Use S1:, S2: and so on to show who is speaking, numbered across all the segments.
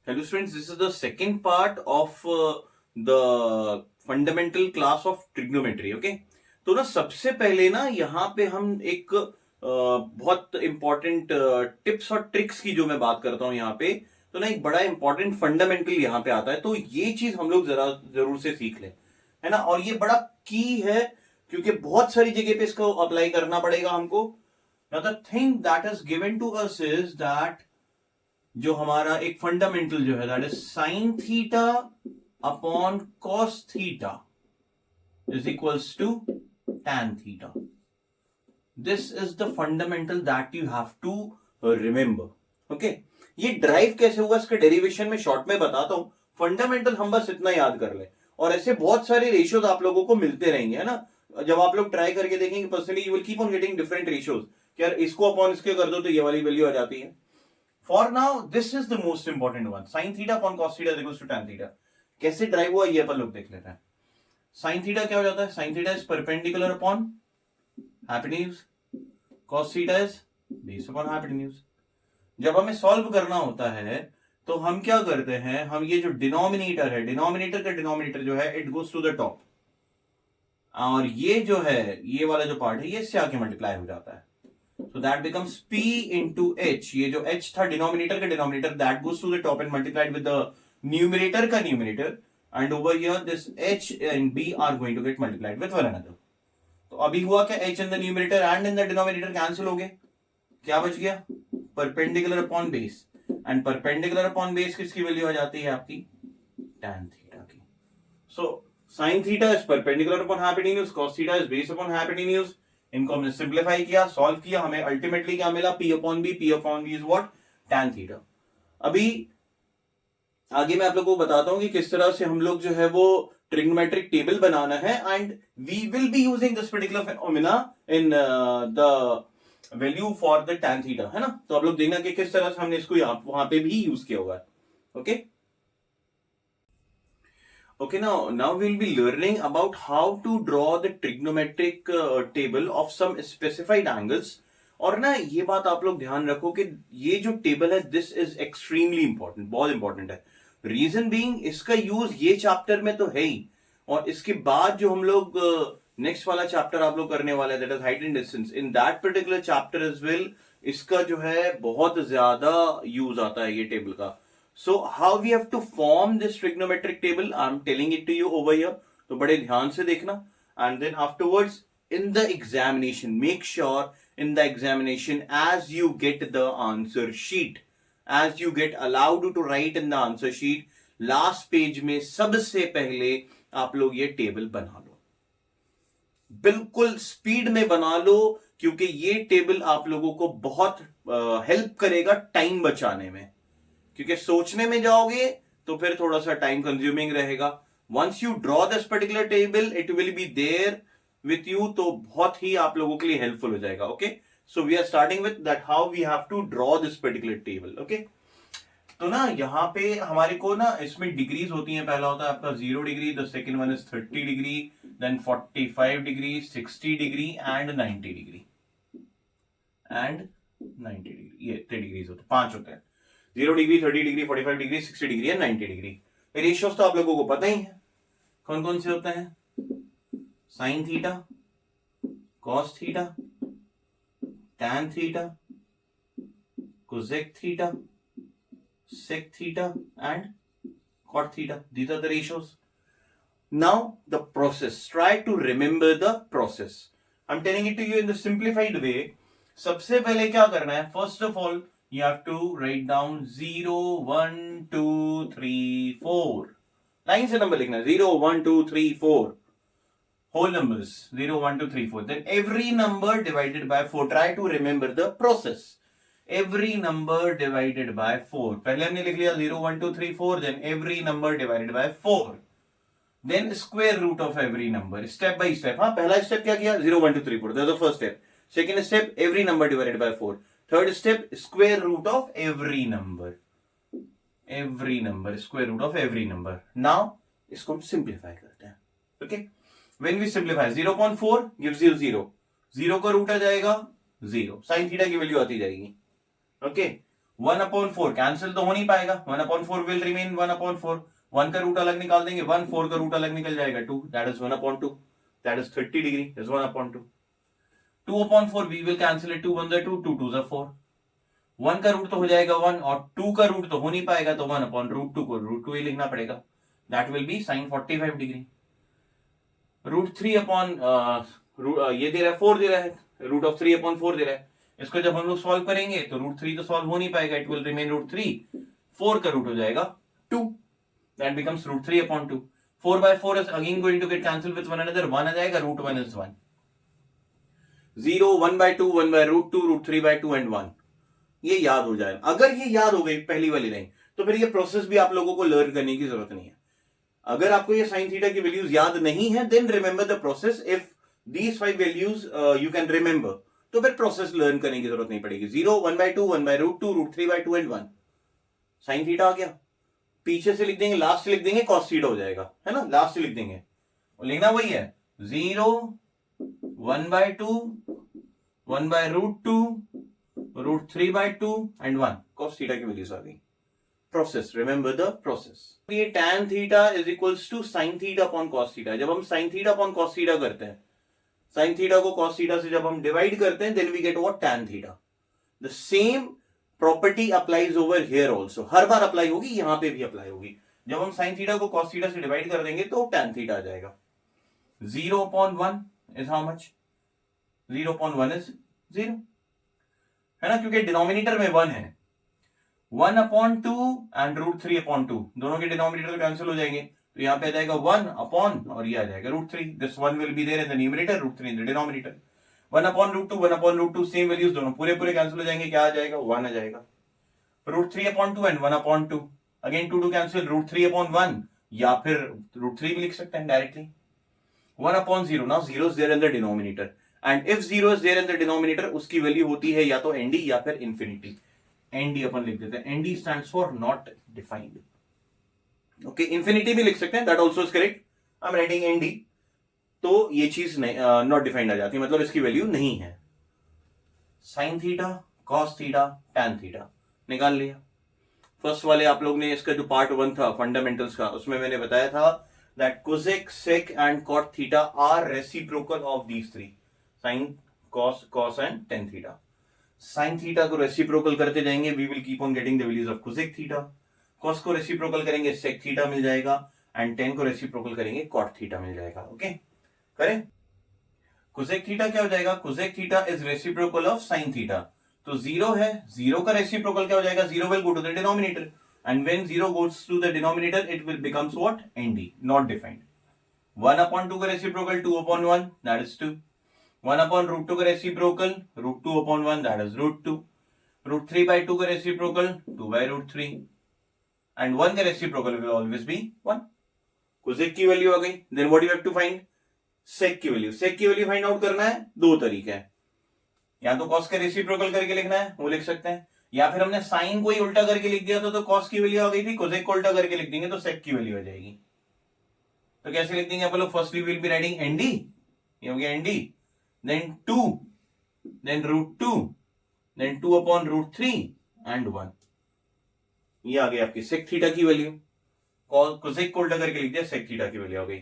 S1: Hello students, this is the second part of the fundamental class of trigonometry. Okay, तो ना सबसे पहले ना यहाँ पे हम एक बहुत इंपॉर्टेंट टिप्स और ट्रिक्स की जो मैं बात करता हूँ यहाँ पे, तो ना एक बड़ा इंपॉर्टेंट फंडामेंटल यहाँ पे आता है। तो ये चीज हम लोग जरूर से सीख लें, है ना। और ये बड़ा की है क्योंकि बहुत सारी जगह पे इसको अप्लाई करना पड़ेगा हमको। Now the thing that is given to us is that जो हमारा एक फंडामेंटल जो है that is sine theta upon cos theta is equals to tan theta. This is the fundamental that you have to remember. Okay, ये derive कैसे होगा इसके derivation में शॉर्ट में बताता हूं। फंडामेंटल हम बस इतना याद कर ले, और ऐसे बहुत सारे रेशियोज आप लोगों को मिलते रहेंगे, है ना। जब आप लोग ट्राई करके देखेंगे personally you will keep on getting different ratios. यार इसको अपॉन इसके कर दो तो ये वाली वैल्यू आ जाती है। For now, this is the most important one. Sin theta upon cos theta is equals to tan theta. कैसे ड्राइव हुआ ये अपन लोग देख लेते हैं। Sin theta क्या हो जाता है? Sin theta is perpendicular upon hypotenuse. Cos theta is base upon hypotenuse. जब हमें सॉल्व करना होता है तो हम क्या करते हैं, हम ये जो डिनोमिनेटर है, डिनोमिनेटर का डिनोमिनेटर जो है it goes to the top, और ये जो है ये वाला जो पार्ट है ये इससे आके मल्टीप्लाई हो जाता है। So that becomes P into H. ये जो H था डिनोमिनेटर का denominator, that goes to the top and multiplied with the numerator का numerator, and over here this H and B are going to get multiplied with one another. तो अभी हुआ क्या, H in the numerator and in the denominator cancel हो गए, क्या बच गया, perpendicular upon base, and perpendicular upon base किसकी वैल्यू आ जाती है आपकी tan theta की। So sin theta is perpendicular upon hypotenuse, cos theta is base upon hypotenuse। इनको हमने सिंप्लीफाई किया, सॉल्व किया, हमें अल्टीमेटली क्या मिला, P upon B. P upon B is what, tan theta. अभी आगे मैं आप लोगों को बताता हूं कि किस तरह से हम लोग जो है वो ट्रिग्नोमेट्रिक टेबल बनाना है, and we will be using this particular phenomena in the value for the tan theta, है ना। तो आप लोग देखना कि किस तरह से हमने इसको वहां पे भी यूज किया होगा। Okay Okay, now we'll be learning about how to draw the trigonometric table of some specified angles। और ना ये बात आप लोग ध्यान रखो कि ये जो टेबल है दिस इज एक्सट्रीमली इंपॉर्टेंट, बहुत इंपॉर्टेंट है। रीजन बीइंग इसका यूज ये चैप्टर में तो है ही, और इसके बाद जो हम लोग नेक्स्ट वाला चैप्टर आप लोग करने वाले हैं that is height and distance, in that particular chapter as well इसका जो है बहुत ज्यादा यूज आता है ये टेबल का। So how we have to form this trigonometric table, I'm telling it to you over here. तो बड़े ध्यान से देखना, and then afterwards in the examination, make sure in the examination as you get the answer sheet, as you get allowed to write in the answer sheet, last page में सबसे पहले आप लोग ये टेबल बना लो, बिल्कुल स्पीड में बना लो, क्योंकि ये टेबल आप लोगों को बहुत हेल्प करेगा टाइम बचाने में। क्योंकि सोचने में जाओगे तो फिर थोड़ा सा टाइम कंज्यूमिंग रहेगा। Once you draw this particular table it will be there with you, तो बहुत ही आप लोगों के लिए हेल्पफुल हो जाएगा। Okay, so we are starting with that how we have to draw this particular table. Okay, तो ना यहाँ पे हमारे को ना इसमें डिग्रीज होती हैं। पहला होता है आपका 0 degree, the second one is 30 degree, then 45 degree, 60 degree and 90 degree, and 90 degree. ये 3 डिग्रीज होते हैं, 5 होते हैं, 0 degree, 30 degree, 45 degree, 60 degree and 90 degree. Ratios तो आप लोगों को पता ही है कौन कौन से होते हैं, sine theta, cos theta, tan theta, cosec theta, sec theta and cot theta. These are the ratios. Now the process, try to remember the process. I am telling it to you in the simplified way. सबसे पहले क्या करना है, first of all you have to write down 0 1 2 3 4 line से number लिखना, 0 1 2 3 4 whole numbers, 0 1 2 3 4, then every number divided by 4. try to remember the process, every number divided by 4। पहले हमने लिख लिया 0 1 2 3 4, then every number divided by 4, then square root of every number, step by step। हाँ, पहला step क्या किया, 0 1 2 3 4, that's the first step। second step, every number divided by 4। Third step, square root of every number, every number, square root of every number. Now इसको हम simplify करते हैं। Okay, when we simplify 0.4 gives you 0, 0 का root आ जाएगा 0, sine theta की value आती जाएगी। Okay, 1/4 cancel तो हो नहीं पाएगा, 1/4 विल रिमेन 1/4, 1 का रूट अलग निकाल देंगे 1, 4 का रूट अलग निकल जाएगा 2, that is 1/2, that is 30 degree, is 1/2. 2/4 we will cancel it, 2 1 2, 2 2 4, 1 का रूट तो हो जाएगा 1 और 2 का रूट तो हो नहीं पाएगा, तो 1/√2 को √2 ही लिखना पड़ेगा, that will be sin 45 degree. √3 upon ये दे रहा है 4 दे रहा है, √3/4 दे रहा है. इसको जब हम लोग सॉल्व करेंगे तो √3 तो सॉल्व हो नहीं पाएगा, इट विल रिमेन √3, 4 का रूट हो जाएगा 2, that becomes √3/2. 4/4 is again going to get cancelled with one another, 1 आ जाएगा, √1 is 1. 0, 1/2, 1/√2, √3/2 and 1. ये याद हो जाए. अगर ये याद हो गई पहली वाली लाइन, तो फिर ये प्रोसेस भी आप लोगों को लर्न करने की जरूरत नहीं है. अगर आपको ये साइन थीटा की वैल्यूज याद नहीं है, then remember the process. If these 5 values you can remember, तो फिर प्रोसेस लर्न करने की जरूरत नहीं पड़ेगी. 0, 1/2, 1/√2, √3/2 and 1. साइन थीटा आ गया, पीछे से लिख देंगे, लास्ट लिख देंगे, कॉस थीटा हो जाएगा, है ना, लास्ट लिख देंगे. और लिखना वही है, 0, 1/2, 1/√2, √3/2 and 1. cos थीटा की वैल्यूज आ गई. Process, remember the process. ये tan theta is equals to sin theta upon cos theta. जब हम sin theta upon cos theta करते हैं, sin थीटा को cos थीटा से जब हम डिवाइड करते हैं, then we get what, tan theta. The same property applies over here also. हर बार अप्लाई होगी, यहां पे भी अप्लाई होगी. जब हम sin थीटा को cos थीटा से डिवाइड कर देंगे तो tan थीटा आ जाएगा. 0/1 इज हाउ मच, 0/1 इज 0, है ना, क्योंकि डिनोमिनेटर में 1 है. 1/2 एंड √3/2, दोनों के डिनोमिनेटर कैंसिल हो जाएंगे, तो यहां पे आ जाएगा 1 अपॉन, और ये आ जाएगा √3. This 1 will be there in the numerator, √3 in the denominator. 1/√2, 1/√2 same values, दोनों पूरे पूरे कैंसिल हो जाएंगे, क्या आ जाएगा, 1 आ जाएगा. √3/2 एंड 1/2, अगेन 2 कैंसिल, √3/1, या फिर √3 भी लिख सकते हैं directly. 1/0, now 0 is there in the denominator, and if 0 is there in the denominator, उसकी वैल्यू होती है या तो nd या फिर इंफिनिटी. एनडी अपन लिख देते हैं, ND stands for not defined. Okay, infinity भी लिख सकते हैं, that also is correct. I am writing ND, तो ये चीज नॉट डिफाइंड आ जाती है, मतलब इसकी वैल्यू नहीं है. Sign theta, cos theta, tan theta निकाल लिया. फर्स्ट वाले आप लोग ने, इसका जो पार्ट 1 था फंडामेंटल्स का, उसमें मैंने बताया था that cosec, sec and cot theta are reciprocal of these three, sine, cos and tan theta. Sine theta को रेसिप्रोकल करते जाएंगे, we will keep on getting the values of cosec theta. Cos को reciprocal करेंगे, sec theta मिल जाएगा, and tan को reciprocal करेंगे, cot theta मिल जाएगा. ओके, करें. कोसेक थीटा क्या हो जाएगा, cosec theta is reciprocal of sine theta. तो 0 है, 0 का रेसिप्रोकल क्या हो जाएगा, 0 will go to the denominator, and when 0 goes to the denominator it will becomes what, nd, not defined. 1/2 का रेसिप्रोकल 2/1, दैट इज 2. 1/√2 का रेसिप्रोकल √2/1, दैट इज √2. √3/2 का reciprocal 2/√3, and 1 का reciprocal will always be 1. Cosec की value आ गई, then what you have to find, sec की value. सेक की value find out करना है, दो तरीके हैं, या तो कॉस का रेसिप्रोकल करके लिखना है, वो लिख सकते हैं, या फिर हमने साइन को ही उल्टा करके लिख दिया था, तो कॉस की वैल्यू आ गई थी, कोसेक को उल्टा करके लिख देंगे तो सेक की वैल्यू आ जाएगी. तो कैसे लिख देंगे आप लोग, firstly will be writing ND, ये हो गया ND, then 2, then √2, then 2/√3 and 1. ये आ गई आपकी सेक थीटा की वैल्यू. कोसेक को उल्टा करके लिख दिया, सेक थीटा की वैल्यू आ गई.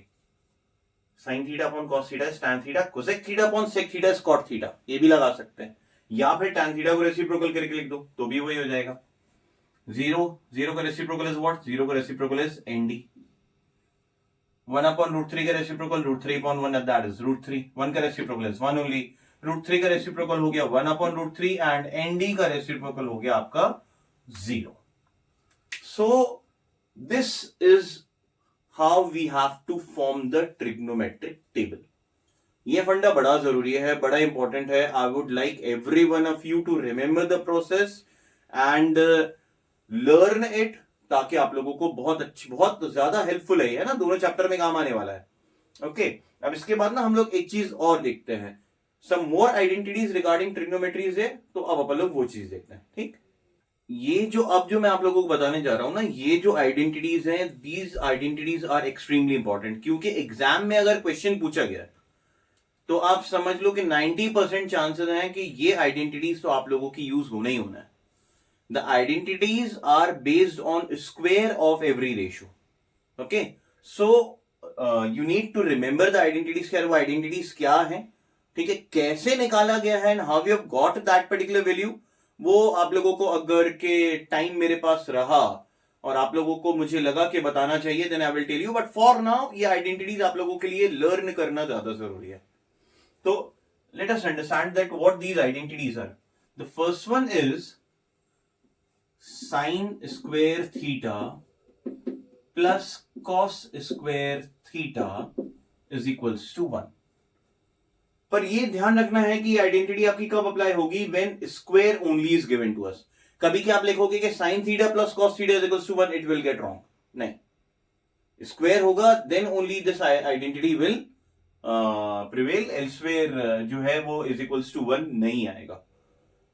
S1: Sine theta upon cos theta is tan theta, cosec theta upon sec theta is cot theta, ये भी लगा सकते हैं, या फिर टैन थीटा को रेसिप्रोकल करके लिख दो तो भी वही हो जाएगा. 0 का रेसिप्रोकल इज व्हाट, 0 का रेसिप्रोकल इज nd. 1/√3 का रेसिप्रोकल √3/1, दैट इज √3. 1 का रेसिप्रोकल इज 1 ओनली. √3 का रेसिप्रोकल हो गया 1/√3, एंड nd का रेसिप्रोकल हो गया आपका 0. So this is how we have to form the trigonometric table. ये फंडा बड़ा जरूरी है, बड़ा इंपॉर्टेंट है. I would like every one of you to remember the process and learn it, ताकि आप लोगों को बहुत ज्यादा हेल्पफुल है ना, दोनों चैप्टर में काम आने वाला है. ओके, अब इसके बाद ना हम लोग एक चीज और देखते हैं, सम मोर आइडेंटिटीज रिगार्डिंग ट्रिग्नोमेट्रीज है, तो अब अपन लोग वो चीज देखते हैं. ठीक, ये जो मैं आप लोगों को बताने जा रहा हूं ना, ये जो आइडेंटिटीज हैं, these identities are extremely important, क्योंकि एग्जाम में अगर क्वेश्चन पूछा गया तो आप समझ लो कि 90% चांसेस हैं कि ये आइडेंटिटीज तो आप लोगों की यूज होना ही होना है. the identities are based on square of every ratio. Okay, so you need to remember the identities. क्या वो identities क्या है, ठीक है, कैसे निकाला गया है, and how you have got that particular value, वो आप लोगों को अगर के टाइम मेरे पास रहा और आप लोगों को मुझे लगा कि बताना चाहिए, then I will tell you, but for now ये आइडेंटिटीज आप लोगों के लिए लर्न करना ज्यादा जरूरी है. तो let us understand that what these identities are. The first one is sine square theta plus cos square theta is equals to 1. पर ये ध्यान रखना है कि आइडेंटिटी आपकी कब अप्लाई होगी, when square only is given to us. कभी क्या आप लिखोगे कि sine theta plus cos theta is equals to 1, it will get wrong. नहीं, स्क्वायर होगा then only this identity will prevail, elsewhere जो है वो इज इक्वल्स टू 1 नहीं आएगा.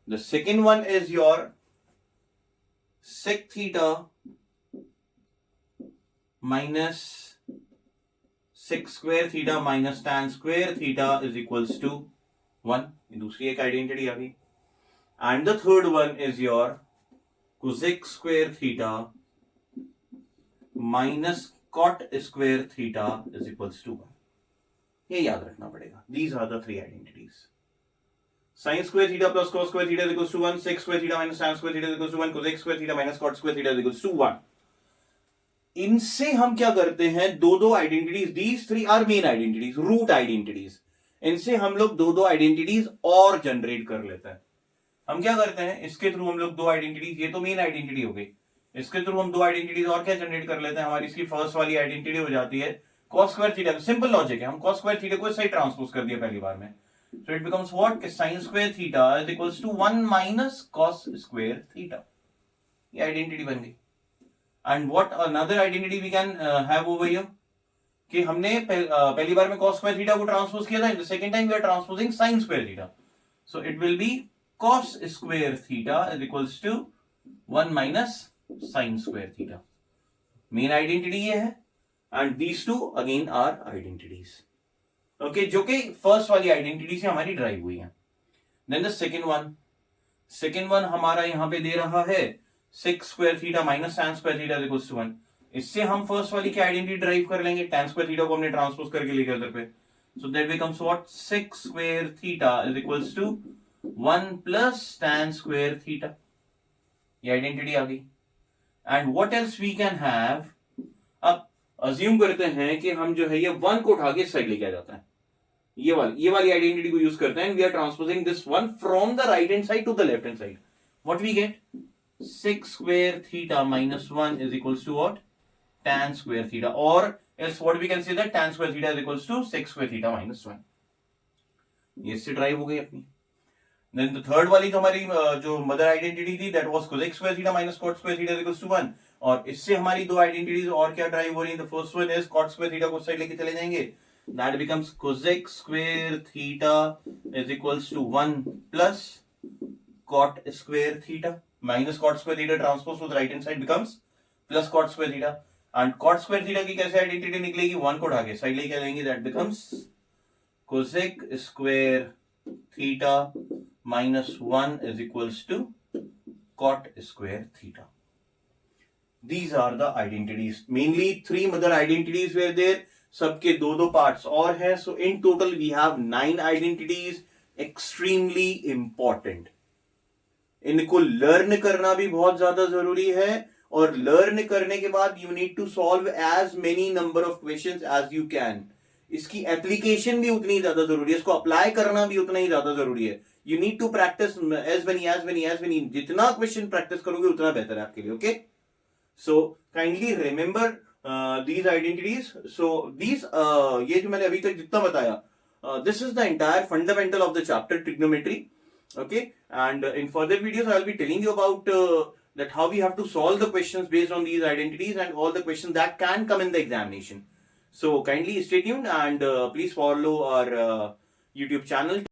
S1: The second one is your sec theta minus sec square theta minus tan square theta is equals to 1. दूसरी एक identity आ गई. And the third one is your cosec square theta minus cot square theta is equals to 1. ये याद रखना पड़ेगा. These are the three identities. Sin square theta plus cos square theta is equals to 1. Sec square theta minus tan square theta is equals to 1. Cosec square theta minus cot square theta is equals to 1. इनसे हम क्या करते हैं, दो identities. These three are main identities, root identities. इनसे हम लोग दो आइडेंटिटीज और जनरेट कर लेते हैं. हम क्या करते हैं, इसके थ्रू हम लोग दो आइडेंटिटीज, ये तो मेन आइडेंटिटी हो गई, इसके थ्रू हम दो आइडेंटिटीज और क्या जनरेट कर लेते हैं. हमारी इसकी फर्स्ट वाली आइडेंटिटी हो जाती है cos square theta. Simple logic है, हम cos स्क्वायर थीटा को सही ट्रांसपोज कर दिया पहली बार में, so it becomes what, sin square theta is equals to 1 minus cos square theta. ये आइडेंटिटी बन गई. And what another identity we can have over here, कि हमने पहली बार में cos स्क्वायर थीटा को ट्रांसपोज किया था, in the second time we are transposing sin square theta, so it will be cos square theta is equals to 1 minus sin square theta. Main identity ये है, and these two again are identities. Okay, जो कि first वाली identity से हमारी drive हुई है. Then the second one हमारा यहाँ पे दे रहा है sec square theta minus tan square theta is equals to 1. इससे हम first वाली की identity ड्राइव कर लेंगे, tan square theta को हमने ट्रांसपोज करके लेके उधर पे, so that becomes what, sec square theta is equals to 1 plus tan square theta. ये आइडेंटिटी आ गई. And what else we can have. अब अज्यूम करते हैं कि हम जो है ये 1 को उठा के साइड लेके आ जाता है, ये वाली आइडेंटिटी को यूज करते हैं. We are transposing this one from the right hand side to the left hand side. What we get, sec square theta minus 1 is equals to what, tan square theta, or else what we can say that tan square theta is equals to sec square theta minus 1. ये इससे drive हो गई अपनी. Then the third वाली तो हमारी जो mother identity थी, that was cosec square theta minus cot square theta is equals to 1. और इससे हमारी दो आइडेंटिटीज और क्या ड्राइव हो रही है. The first one is cot square theta को साइड लेके चले जाएंगे, that becomes cosec square theta is equals to 1 plus cot square theta minus cot square theta transpose to the right hand side becomes plus cot square theta. And cot square theta की कैसे identity निकलेगी, 1 को उठा के side लेके जाएंगे, that becomes cosec square theta minus 1 is equals to cot square theta. These are the identities. Mainly 3 mother identities were there. सबके दो पार्ट्स और हैं. So in total we have 9 identities. Extremely important. इनको learn करना भी बहुत ज्यादा जरूरी है, और लर्न करने के बाद you need to solve as many number of questions as you can. इसकी एप्लीकेशन भी उतनी ज्यादा जरूरी है, इसको अप्लाई करना भी उतना ही ज्यादा जरूरी है. You need to practice as many. जितना क्वेश्चन प्रैक्टिस करोगे उतना बेहतर है आपके लिए. Okay, so kindly remember these identities. So these ये जो मैंने अभी तक जितना बताया, this is the entire fundamental of the chapter trigonometry. Okay, and in further videos I will be telling you about that how we have to solve the questions based on these identities and all the questions that can come in the examination. So kindly stay tuned and please follow our YouTube channel.